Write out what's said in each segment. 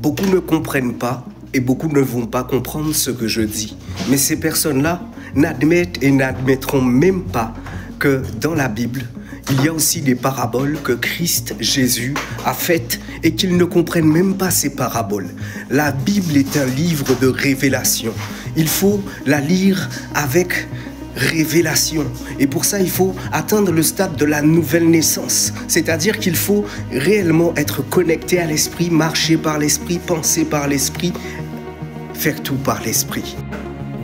Beaucoup ne comprennent pas et beaucoup ne vont pas comprendre ce que je dis. Mais ces personnes-là n'admettent et n'admettront même pas que dans la Bible, il y a aussi des paraboles que Christ Jésus a faites et qu'ils ne comprennent même pas ces paraboles. La Bible est un livre de révélation. Il faut la lire avec révélation. Et pour ça, il faut atteindre le stade de la nouvelle naissance. C'est-à-dire qu'il faut réellement être connecté à l'esprit, marcher par l'esprit, penser par l'esprit, faire tout par l'esprit.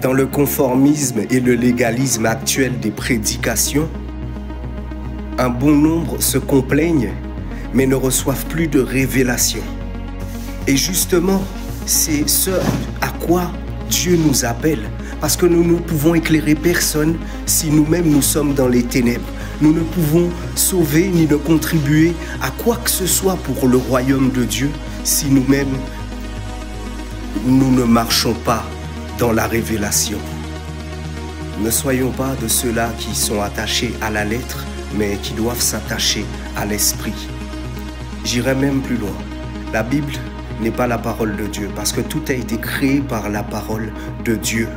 Dans le conformisme et le légalisme actuel des prédications, un bon nombre se complaignent, mais ne reçoivent plus de révélation. Et justement, c'est ce à quoi Dieu nous appelle. Parce que nous ne pouvons éclairer personne si nous-mêmes nous sommes dans les ténèbres. Nous ne pouvons sauver ni ne contribuer à quoi que ce soit pour le royaume de Dieu si nous-mêmes nous ne marchons pas dans la révélation. Ne soyons pas de ceux-là qui sont attachés à la lettre, mais qui doivent s'attacher à l'esprit. J'irai même plus loin. La Bible n'est pas la parole de Dieu, parce que tout a été créé par la parole de Dieu.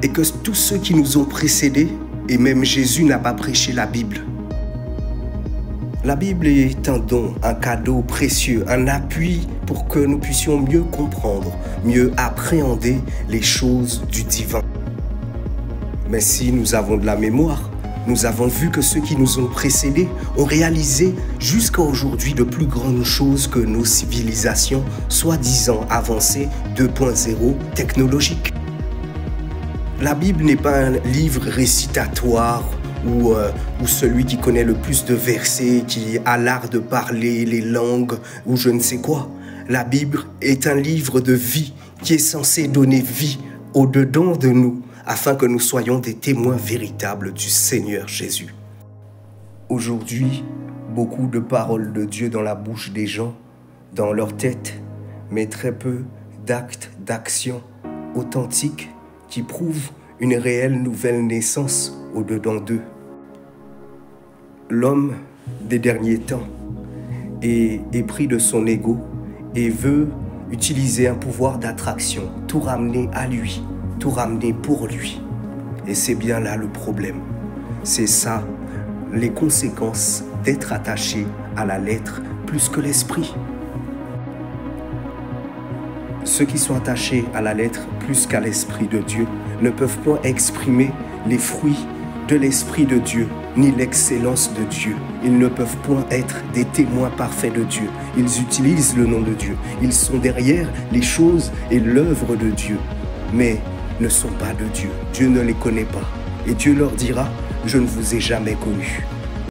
Et que tous ceux qui nous ont précédés, et même Jésus n'a pas prêché la Bible. La Bible est un don, un cadeau précieux, un appui pour que nous puissions mieux comprendre, mieux appréhender les choses du divin. Mais si nous avons de la mémoire, nous avons vu que ceux qui nous ont précédés ont réalisé jusqu'à aujourd'hui de plus grandes choses que nos civilisations, soi-disant avancées 2.0 technologiques. La Bible n'est pas un livre récitatoire ou celui qui connaît le plus de versets, qui a l'art de parler les langues ou je ne sais quoi. La Bible est un livre de vie qui est censé donner vie au-dedans de nous, afin que nous soyons des témoins véritables du Seigneur Jésus. Aujourd'hui, beaucoup de paroles de Dieu dans la bouche des gens, dans leur tête, mais très peu d'actes, d'actions authentiques qui prouvent une réelle nouvelle naissance au-dedans d'eux. L'homme des derniers temps est pris de son ego et veut utiliser un pouvoir d'attraction, tout ramener à lui. Tout ramener pour lui. Et c'est bien là le problème. C'est ça, les conséquences d'être attaché à la lettre plus que l'esprit. Ceux qui sont attachés à la lettre plus qu'à l'esprit de Dieu ne peuvent pas exprimer les fruits de l'esprit de Dieu, ni l'excellence de Dieu. Ils ne peuvent point être des témoins parfaits de Dieu. Ils utilisent le nom de Dieu. Ils sont derrière les choses et l'œuvre de Dieu. Mais ne sont pas de Dieu. Dieu ne les connaît pas. Et Dieu leur dira, je ne vous ai jamais connus.